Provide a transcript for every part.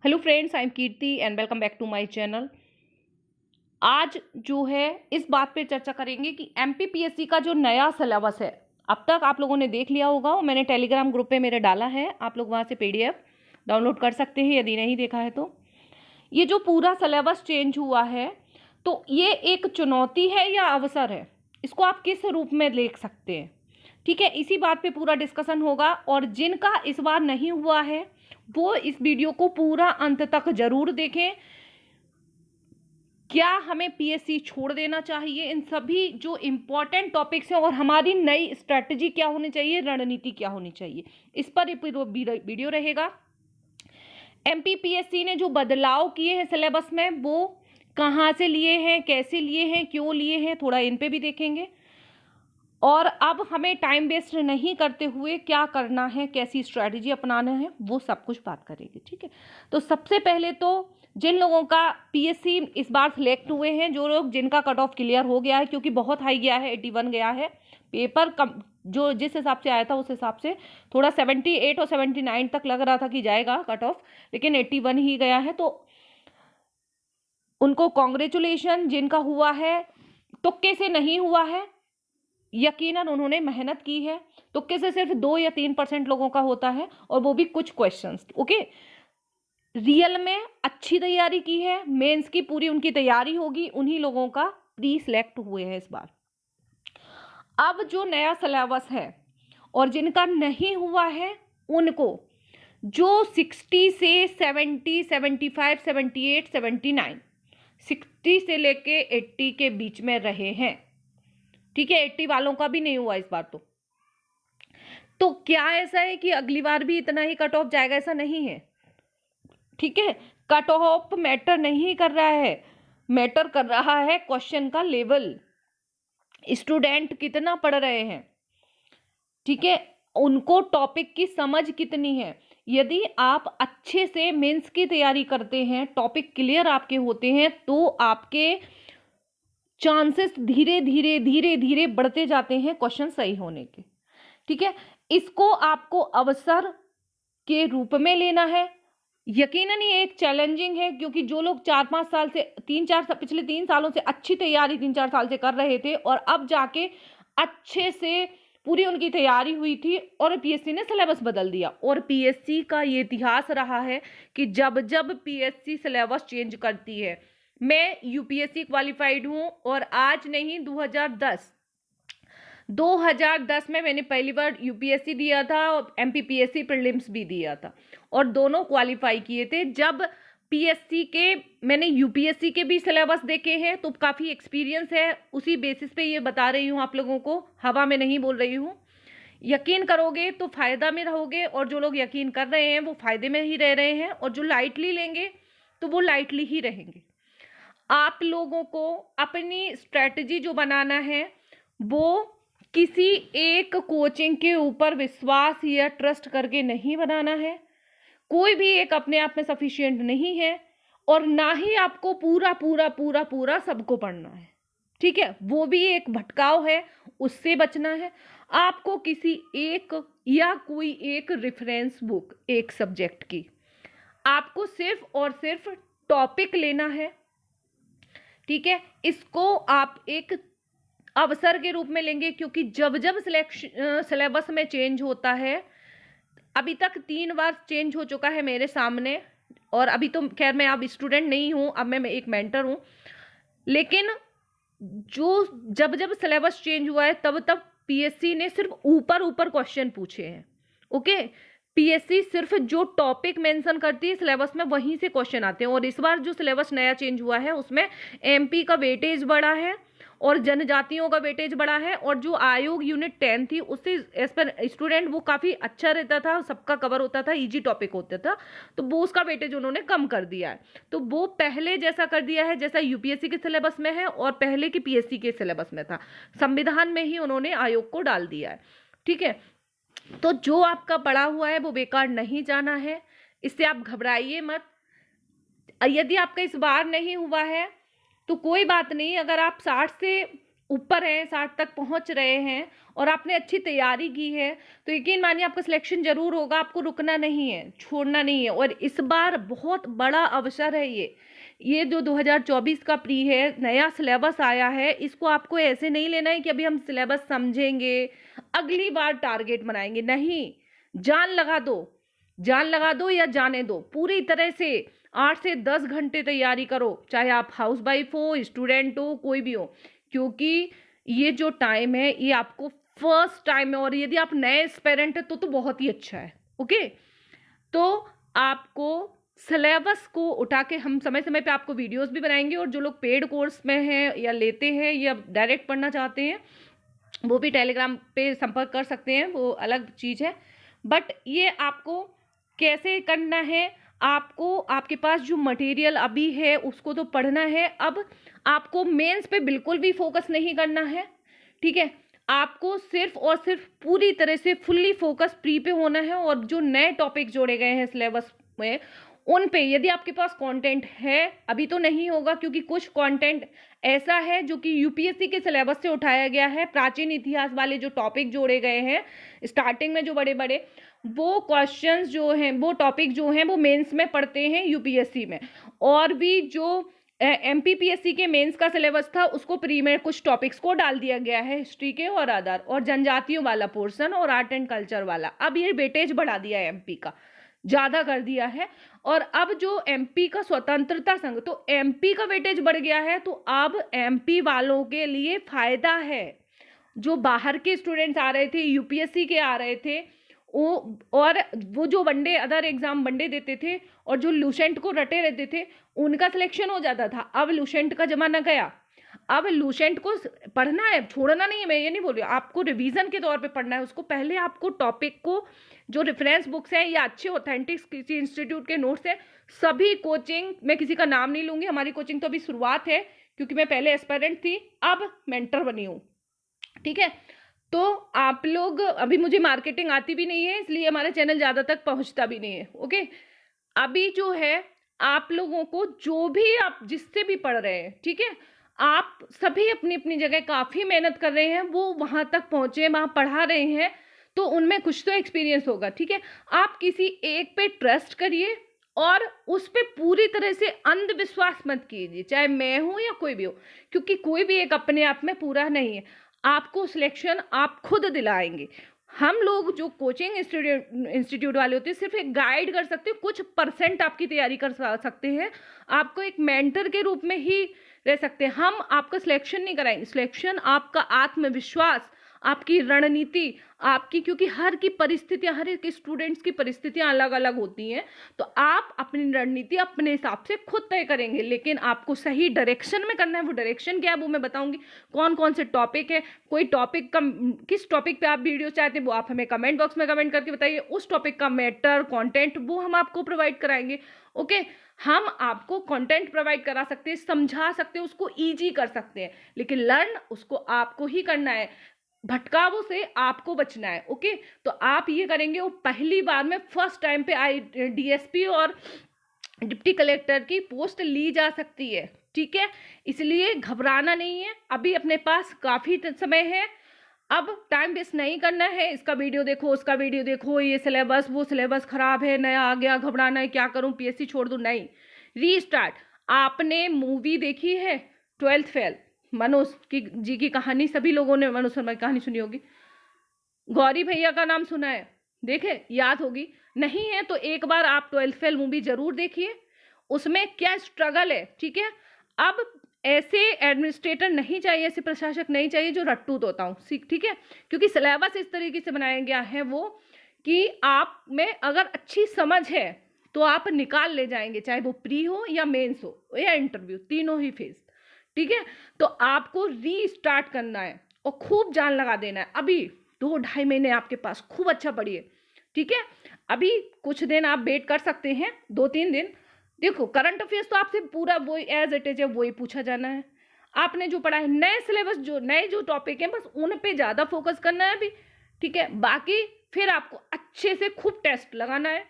Hello friends, I am Kirti and welcome back to my channel. आज जो है इस बात पे चर्चा करेंगे कि एमपीपीएससी का जो नया सिलेबस है, अब तक आप लोगों ने देख लिया होगा और मैंने टेलीग्राम ग्रुप पे मेरे डाला है, आप लोग वहाँ से पीडीएफ डाउनलोड कर सकते हैं यदि नहीं देखा है तो। ये जो पूरा सिलेबस चेंज हुआ है, तो ये एक चुनौती है या अवसर है, इसको आप किस रूप में देख सकते हैं। ठीक है, इसी बात पे पूरा डिस्कशन होगा और जिनका इस बार नहीं हुआ है वो इस वीडियो को पूरा अंत तक जरूर देखें। क्या हमें पीएससी छोड़ देना चाहिए, इन सभी जो इम्पोर्टेंट टॉपिक्स हैं और हमारी नई स्ट्रैटेजी क्या होनी चाहिए, रणनीति क्या होनी चाहिए, इस पर वीडियो रहेगा। एमपीपीएससी ने जो बदलाव किए हैं सिलेबस में, वो कहाँ से लिए हैं, कैसे लिए हैं, क्यों लिए हैं, थोड़ा इन पे भी देखेंगे। और अब हमें टाइम वेस्ट नहीं करते हुए क्या करना है, कैसी स्ट्रैटेजी अपनाना है, वो सब कुछ बात करेंगे। ठीक है, तो सबसे पहले तो जिन लोगों का पीएससी इस बार सिलेक्ट हुए हैं, जो लोग जिनका कट ऑफ क्लियर हो गया है, क्योंकि बहुत हाई गया है, 81 गया है पेपर कम, जो जिस हिसाब से आया था उस हिसाब से थोड़ा 78 और 79 तक लग रहा था कि जाएगा कट ऑफ, लेकिन 81 ही गया है, तो उनको कॉन्ग्रेचुलेशन। जिनका हुआ है, तुक्के से नहीं हुआ है, यकीनन उन्होंने मेहनत की है। तुक्के से सिर्फ 2 या 3% लोगों का होता है, और वो भी कुछ क्वेश्चंस। ओके, रियल में अच्छी तैयारी की है, मेंस की पूरी उनकी तैयारी होगी, उन्हीं लोगों का प्री सिलेक्ट हुए हैं इस बार। अब जो नया सिलेबस है और जिनका नहीं हुआ है, उनको जो 60 से 70, 75, 78, 79, 60 से लेके 80 के बीच में रहे हैं, ठीक है, 80 वालों का भी नहीं हुआ इस बार। तो क्या ऐसा है कि अगली बार भी इतना ही कट ऑफ जाएगा? ऐसा नहीं है। ठीक है, कट ऑफ मैटर नहीं कर रहा है, मैटर कर रहा है क्वेश्चन का लेवल, स्टूडेंट कितना पढ़ रहे हैं। ठीक है, उनको टॉपिक की समझ कितनी है। यदि आप अच्छे से मेंस की तैयारी करते हैं, टॉपिक क्लियर आपके होते हैं, तो आपके चांसेस धीरे धीरे धीरे धीरे बढ़ते जाते हैं क्वेश्चन सही होने के। ठीक है, इसको आपको अवसर के रूप में लेना है। यकीनन ये एक चैलेंजिंग है, क्योंकि जो लोग 4-5 साल से पिछले 3 सालों से अच्छी तैयारी 3-4 साल से कर रहे थे और अब जाके अच्छे से पूरी उनकी तैयारी हुई थी और पीएससी ने सिलेबस बदल दिया। और पीएससी का ये इतिहास रहा है कि जब जब पीएससी सिलेबस चेंज करती है, मैं यूपीएससी क्वालिफाइड हूं और आज नहीं 2010 में मैंने पहली बार यूपीएससी दिया था और एमपीपीएससी प्रीलिम्स भी दिया था और दोनों क्वालिफाई किए थे। जब पीएससी के मैंने यूपीएससी के भी सिलेबस देखे हैं, तो काफ़ी एक्सपीरियंस है, उसी बेसिस पे ये बता रही हूँ आप लोगों को, हवा में नहीं बोल रही हूँ। यकीन करोगे तो फायदा में रहोगे, और जो लोग यकीन कर रहे हैं वो फायदे में ही रह रहे हैं, और जो लाइटली लेंगे तो वो लाइटली ही रहेंगे। आप लोगों को अपनी स्ट्रैटेजी जो बनाना है, वो किसी एक कोचिंग के ऊपर विश्वास या ट्रस्ट करके नहीं बनाना है। कोई भी एक अपने आप में सफिशिएंट नहीं है, और ना ही आपको पूरा पूरा पूरा पूरा सबको पढ़ना है। ठीक है, वो भी एक भटकाव है, उससे बचना है। आपको किसी एक या कोई एक रेफरेंस बुक, एक सब्जेक्ट की, आपको सिर्फ और सिर्फ टॉपिक लेना है। ठीक है, इसको आप एक अवसर के रूप में लेंगे, क्योंकि जब जब सिलेबस में चेंज होता है, अभी तक 3 बार चेंज हो चुका है मेरे सामने, और अभी तो खैर मैं अब स्टूडेंट नहीं हूँ, अब मैं एक मेंटर हूँ, लेकिन जो जब जब सिलेबस चेंज हुआ है तब तब पीएससी ने सिर्फ ऊपर ऊपर क्वेश्चन पूछे हैं। ओके, पीएससी सिर्फ जो टॉपिक मेंशन करती है सिलेबस में, वहीं से क्वेश्चन आते हैं। और इस बार जो सिलेबस नया चेंज हुआ है उसमें एमपी का वेटेज बढ़ा है और जनजातियों का वेटेज बढ़ा है, और जो आयोग यूनिट 10 थी उससे एज पर स्टूडेंट वो काफ़ी अच्छा रहता था, सबका कवर होता था, इजी टॉपिक होता था, तो वो उसका वेटेज उन्होंने कम कर दिया है। तो वो पहले जैसा कर दिया है जैसा यूपीएससी के सिलेबस में है और पहले की पीएससी के सिलेबस में था, संविधान में ही उन्होंने आयोग को डाल दिया है। ठीक है, तो जो आपका पढ़ा हुआ है वो बेकार नहीं जाना है, इससे आप घबराइए मत। यदि आपका इस बार नहीं हुआ है तो कोई बात नहीं, अगर आप 60 से ऊपर हैं, 60 तक पहुंच रहे हैं और आपने अच्छी तैयारी की है, तो यकीन मानिए आपका सिलेक्शन जरूर होगा। आपको रुकना नहीं है, छोड़ना नहीं है। और इस बार बहुत बड़ा अवसर है ये जो 2024 का प्री है, नया सिलेबस आया है, इसको आपको ऐसे नहीं लेना है कि अभी हम सिलेबस समझेंगे, अगली बार टारगेट बनाएंगे। नहीं, जान लगा दो या जाने दो। पूरी तरह से 8 से 10 घंटे तैयारी करो, चाहे आप हाउस वाइफ हो, स्टूडेंट हो, कोई भी हो, क्योंकि ये जो टाइम है ये आपको फर्स्ट टाइम है। और यदि आप नए एस्पिरेंट है तो बहुत ही अच्छा है। ओके, तो आपको सिलेबस को उठा के हम समय समय पे आपको वीडियोस भी बनाएंगे। और जो लोग पेड कोर्स में हैं या लेते हैं या डायरेक्ट पढ़ना चाहते हैं, वो भी टेलीग्राम पे संपर्क कर सकते हैं, वो अलग चीज़ है। बट ये आपको कैसे करना है, आपको आपके पास जो मटेरियल अभी है उसको तो पढ़ना है। अब आपको मेंस पे बिल्कुल भी फोकस नहीं करना है, ठीक है। आपको सिर्फ और सिर्फ पूरी तरह से फुल्ली फोकस प्री पे होना है। और जो नए टॉपिक जोड़े गए हैं सिलेबस में, उन पे यदि आपके पास कंटेंट है, अभी तो नहीं होगा क्योंकि कुछ कंटेंट ऐसा है जो कि यूपीएससी के सिलेबस से उठाया गया है। प्राचीन इतिहास वाले जो टॉपिक जोड़े गए हैं स्टार्टिंग में, जो बड़े बड़े वो क्वेश्चंस जो हैं, वो टॉपिक जो हैं, वो मेंस में पढ़ते हैं यूपीएससी में। और भी जो एमपीपीएससी के मेंस का सिलेबस था उसको प्री में कुछ टॉपिक्स को डाल दिया गया है, हिस्ट्री के और अदर और जनजातियों वाला पोर्शन और आर्ट एंड कल्चर वाला। अब ये वेटेज बढ़ा दिया है, एमपी का ज़्यादा कर दिया है। और अब जो एमपी का स्वतंत्रता संघ, तो एमपी का वेटेज बढ़ गया है, तो अब एमपी वालों के लिए फायदा है। जो बाहर के स्टूडेंट्स आ रहे थे, यूपीएससी के आ रहे थे, वो जो वनडे अदर एग्जाम वनडे देते थे और जो लूसेंट को रटे रहते थे, उनका सिलेक्शन हो जाता था। अब लूसेंट का जमाना गया, अब लूसेंट को पढ़ना है, छोड़ना नहीं है। मैं ये नहीं बोल रही, आपको रिवीजन के तौर पे पढ़ना है उसको। पहले आपको टॉपिक को, जो रेफरेंस बुक्स हैं या अच्छे ऑथेंटिक किसी इंस्टीट्यूट के नोट्स हैं, सभी कोचिंग, मैं किसी का नाम नहीं लूंगी, हमारी कोचिंग तो अभी शुरुआत है क्योंकि मैं पहले एस्पिरेंट थी, अब मेंटर बनी हूँ, ठीक है। तो आप लोग, अभी मुझे मार्केटिंग आती भी नहीं है, इसलिए हमारा चैनल ज़्यादा तक पहुंचता भी नहीं है। ओके, अभी जो है आप लोगों को, जो भी आप जिससे भी पढ़ रहे हैं, ठीक है, आप सभी अपनी अपनी जगह काफ़ी मेहनत कर रहे हैं, वो वहाँ तक पहुँचे, वहाँ पढ़ा रहे हैं, तो उनमें कुछ तो एक्सपीरियंस होगा, ठीक है। आप किसी एक पे ट्रस्ट करिए और उस पे पूरी तरह से अंधविश्वास मत कीजिए, चाहे मैं हूँ या कोई भी हो, क्योंकि कोई भी एक अपने आप में पूरा नहीं है। आपको सिलेक्शन आप खुद दिलाएंगे। हम लोग जो कोचिंग इंस्टीट्यूट वाले होते हैं सिर्फ एक गाइड कर सकते हैं, कुछ परसेंट आपकी तैयारी कर सकते हैं, आपको एक मेंटर के रूप में ही रह सकते हैं। हम आपका सिलेक्शन नहीं कराएंगे। सिलेक्शन आपका आत्मविश्वास, आपकी रणनीति, आपकी, क्योंकि हर की परिस्थितियां, हर एक स्टूडेंट्स की परिस्थितियां अलग अलग होती हैं, तो आप अपनी रणनीति अपने हिसाब से खुद तय करेंगे। लेकिन आपको सही डायरेक्शन में करना है। वो डायरेक्शन क्या है वो मैं बताऊंगी, कौन कौन से टॉपिक है, कोई टॉपिक का, किस टॉपिक पे आप वीडियो चाहते हैं वो आप हमें कमेंट बॉक्स में कमेंट करके बताइए। उस टॉपिक का मैटर, कॉन्टेंट, वो हम आपको प्रोवाइड कराएंगे। ओके, हम आपको कंटेंट प्रोवाइड करा सकते हैं, समझा सकते हैं, उसको इजी कर सकते हैं, लेकिन लर्न उसको आपको ही करना है, भटकावों से आपको बचना है। ओके, तो आप ये करेंगे। वो पहली बार में फर्स्ट टाइम पे डीएसपी और डिप्टी कलेक्टर की पोस्ट ली जा सकती है, ठीक है। इसलिए घबराना नहीं है, अभी अपने पास काफ़ी समय है। अब टाइम वेस्ट नहीं करना है, इसका वीडियो देखो, उसका वीडियो देखो, ये सिलेबस, वो सिलेबस खराब है, नया आ गया, घबराना है, क्या करूं, पीएससी छोड़ दूं, नहीं, रीस्टार्ट। आपने मूवी देखी है 12th फेल, मनोज जी की कहानी, सभी लोगों ने मनोज शर्मा की कहानी सुनी होगी, गौरी भैया का नाम सुना है, देखे, याद होगी। नहीं है तो एक बार आप 12th फेल मूवी जरूर देखिए, उसमें क्या स्ट्रगल है, ठीक है। अब ऐसे एडमिनिस्ट्रेटर नहीं चाहिए, ऐसे प्रशासक नहीं चाहिए जो रट्टू तोता हूँ, ठीक है। क्योंकि सिलेबस इस तरीके से बनाया गया है वो कि आप में अगर अच्छी समझ है तो आप निकाल ले जाएंगे, चाहे वो प्री हो या मेंस हो या इंटरव्यू, तीनों ही फेज, ठीक है। तो आपको रीस्टार्ट करना है और खूब जान लगा देना है। अभी 2-2.5 महीने आपके पास, खूब अच्छा पढ़िए, ठीक है। अभी कुछ दिन आप वेट कर सकते हैं, 2-3 दिन। देखो, करंट अफेयर्स तो आपसे पूरा वही एज इट इज है, वही पूछा जाना है। आपने जो पढ़ा है, नए सिलेबस, जो नए जो टॉपिक हैं, बस उन पे ज़्यादा फोकस करना है अभी, ठीक है। बाकी फिर आपको अच्छे से खूब टेस्ट लगाना है।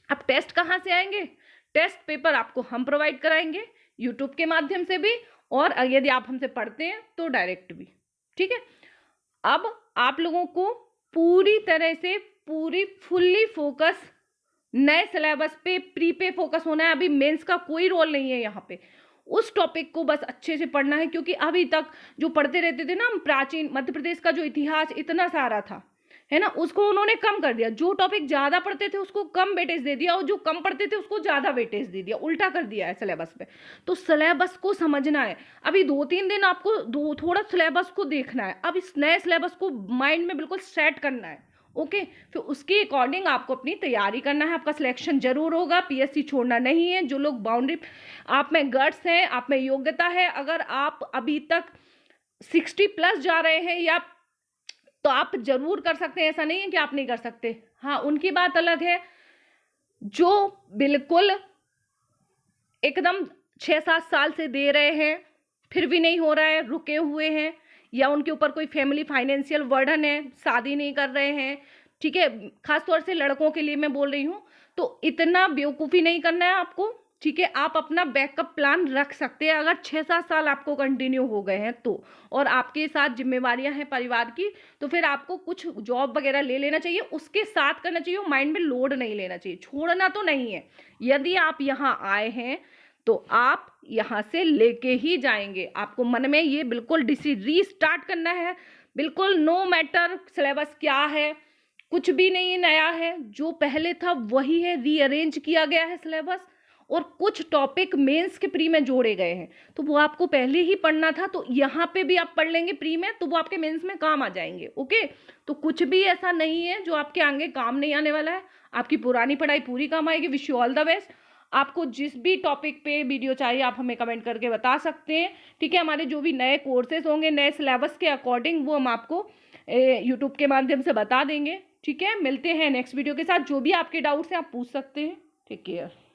अब टेस्ट कहाँ से आएंगे? टेस्ट पेपर आपको हम प्रोवाइड कराएंगे यूट्यूब के माध्यम से भी और यदि आप हमसे पढ़ते हैं तो डायरेक्ट भी, ठीक है। अब आप लोगों को पूरी तरह से पूरी फुल्ली फोकस नए सिलेबस पे, प्री पे फोकस होना है। अभी मेंस का कोई रोल नहीं है यहाँ पे, उस टॉपिक को बस अच्छे से पढ़ना है, क्योंकि अभी तक जो पढ़ते रहते थे ना हम, प्राचीन मध्य प्रदेश का जो इतिहास इतना सारा था, है ना, उसको उन्होंने कम कर दिया। जो टॉपिक ज्यादा पढ़ते थे उसको कम वेटेज दे दिया, और जो कम पढ़ते थे उसको ज्यादा वेटेज दे दिया, उल्टा कर दिया है सिलेबस पे। तो सिलेबस को समझना है। अभी 2-3 दिन आपको थोड़ा सिलेबस को देखना है, अब इस नए सिलेबस को माइंड में बिल्कुल सेट करना है, ओके। फिर उसके अकॉर्डिंग आपको अपनी तैयारी करना है, आपका सिलेक्शन जरूर होगा, पीएससी छोड़ना नहीं है। जो लोग बाउंड्री, आप में गट्स है, आप में योग्यता है, अगर आप अभी तक 60+ जा रहे हैं या, तो आप जरूर कर सकते हैं, ऐसा नहीं है कि आप नहीं कर सकते। हाँ, उनकी बात अलग है जो बिल्कुल एकदम 6-7 साल से दे रहे हैं फिर भी नहीं हो रहा है, रुके हुए हैं, या उनके ऊपर कोई फैमिली फाइनेंशियल बर्डन है, शादी नहीं कर रहे हैं, ठीक है, खासतौर से लड़कों के लिए मैं बोल रही हूँ। तो इतना बेवकूफ़ी नहीं करना है आपको, ठीक है। आप अपना बैकअप प्लान रख सकते हैं अगर 6-7 साल आपको कंटिन्यू हो गए हैं तो, और आपके साथ जिम्मेवारियां हैं परिवार की, तो फिर आपको कुछ जॉब वगैरह ले लेना चाहिए, उसके साथ करना चाहिए, माइंड में लोड नहीं लेना चाहिए, छोड़ना तो नहीं है। यदि आप यहाँ आए हैं तो आप यहाँ से लेके ही जाएंगे। आपको मन में ये बिल्कुल रीस्टार्ट करना है, बिल्कुल नो मैटर सिलेबस क्या है, कुछ भी नहीं नया है, जो पहले था वही है, रीअरेंज किया गया है सिलेबस, और कुछ टॉपिक मेंस के प्री में जोड़े गए हैं, तो वो आपको पहले ही पढ़ना था, तो यहाँ पे भी आप पढ़ लेंगे प्री में, तो वो आपके मेंस में काम आ जाएंगे, ओके। तो कुछ भी ऐसा नहीं है जो आपके आगे काम नहीं आने वाला है, आपकी पुरानी पढ़ाई पूरी काम आएगी। Wish you all the best. आपको जिस भी टॉपिक पे वीडियो चाहिए आप हमें कमेंट करके बता सकते हैं, ठीक है। हमारे जो भी नए कोर्सेज होंगे नए सिलेबस के अकॉर्डिंग, वो हम आपको यूट्यूब के माध्यम से बता देंगे, ठीक है। मिलते हैं नेक्स्ट वीडियो के साथ। जो भी आपके डाउट्स हैं आप पूछ सकते हैं। Take care.